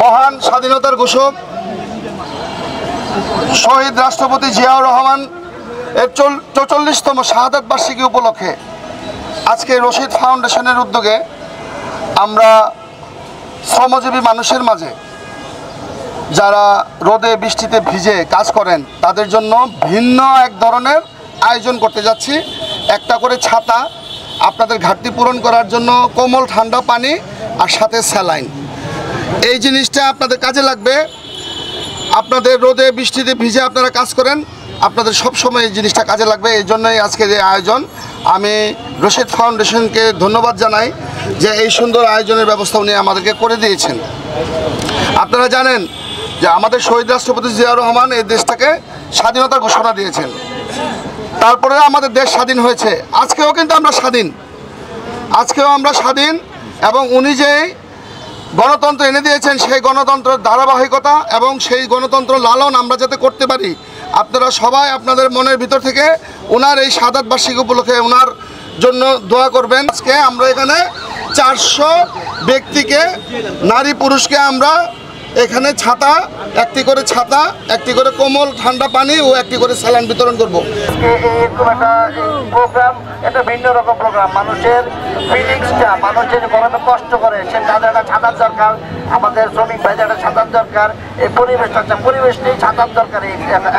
মহান স্বাধীনতার ঘোষক শহীদ রাষ্ট্রপতি জিয়াউর রহমান এর ৪৪তম শাহাদাত বার্ষিকী উপলক্ষে আজকে রশিদ ফাউন্ডেশনের উদ্যোগে আমরা শ্রমজীবী মানুষের মাঝে যারা রোদে বৃষ্টিতে ভিজে কাজ করেন তাদের জন্য ভিন্ন এক ধরনের আয়োজন করতে যাচ্ছি। একটা করে ছাতা, আপনাদের ঘাটতি পূরণ করার জন্য কোমল ঠান্ডা পানি আর সাথে স্যালাইন। এই জিনিসটা আপনাদের কাজে লাগবে। আপনাদের রোদে বৃষ্টিতে ভিজে আপনারা কাজ করেন, আপনাদের সবসময় এই জিনিসটা কাজে লাগবে। এই জন্যই আজকের এই আয়োজন। আমি রশিদ ফাউন্ডেশনকে ধন্যবাদ জানাই যে এই সুন্দর আয়োজনের ব্যবস্থা উনি আমাদেরকে করে দিয়েছেন। আপনারা জানেন যে আমাদের শহীদ রাষ্ট্রপতি জিয়াউর রহমান এই দেশটাকে স্বাধীনতার ঘোষণা দিয়েছেন, তারপরে আমাদের দেশ স্বাধীন হয়েছে। আজকেও কিন্তু আমরা স্বাধীন, আজকেও আমরা স্বাধীন। এবং উনি যে গণতন্ত্র এনে দিয়েছেন সেই গণতন্ত্রের ধারাবাহিকতা এবং সেই গণতন্ত্র লালন আমরা যাতে করতে পারি, আপনারা সবাই আপনাদের মনের ভিতর থেকে ওনার এই শাহাদাত বার্ষিকী উপলক্ষে ওনার জন্য দোয়া করবেন। আজকে আমরা এখানে 400 ব্যক্তিকে, নারী পুরুষকে আমরা এখানে ছাতা, একটি করে ছাতা, একটি করে কোমল ঠান্ডা পানি ও একটি করে স্যালাইন বিতরণ করবো। এরকম একটা প্রোগ্রাম, এটা ভিন্ন রকম প্রোগ্রাম। মানুষের ফিলিংসটা, মানুষ যে গরমে কষ্ট করে, সে তাদের একটা ছাতার দরকার। আমাদের শ্রমিক ভাইদের একটা ছাতার দরকার। এই পরিবেশটা, পরিবেশ নেই, ছাতার দরকার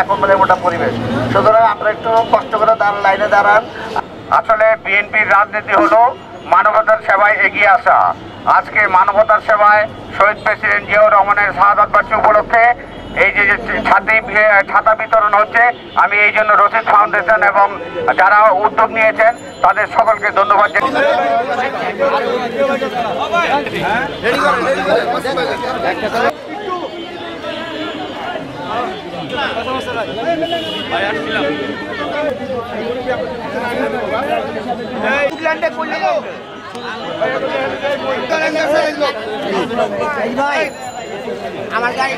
এখন বলে ওটা পরিবেশ। সুতরাং আপনারা একটু কষ্ট করে লাইনে দাঁড়ান। আসলে বিএনপির রাজনীতি হলো মানবতার সেবায় এগিয়ে আসা। আজকে মানবতার সেবায় শহীদ প্রেসিডেন্ট জিয়াউর রহমানের শাহাদাত বার্ষিকী উপলক্ষে এই যে ছাতা বিতরণ হচ্ছে, আমি এই জন্য রশিদ ফাউন্ডেশন এবং যারা উদ্যোগ নিয়েছেন তাদের সকলকে ধন্যবাদ আমার গাড়ি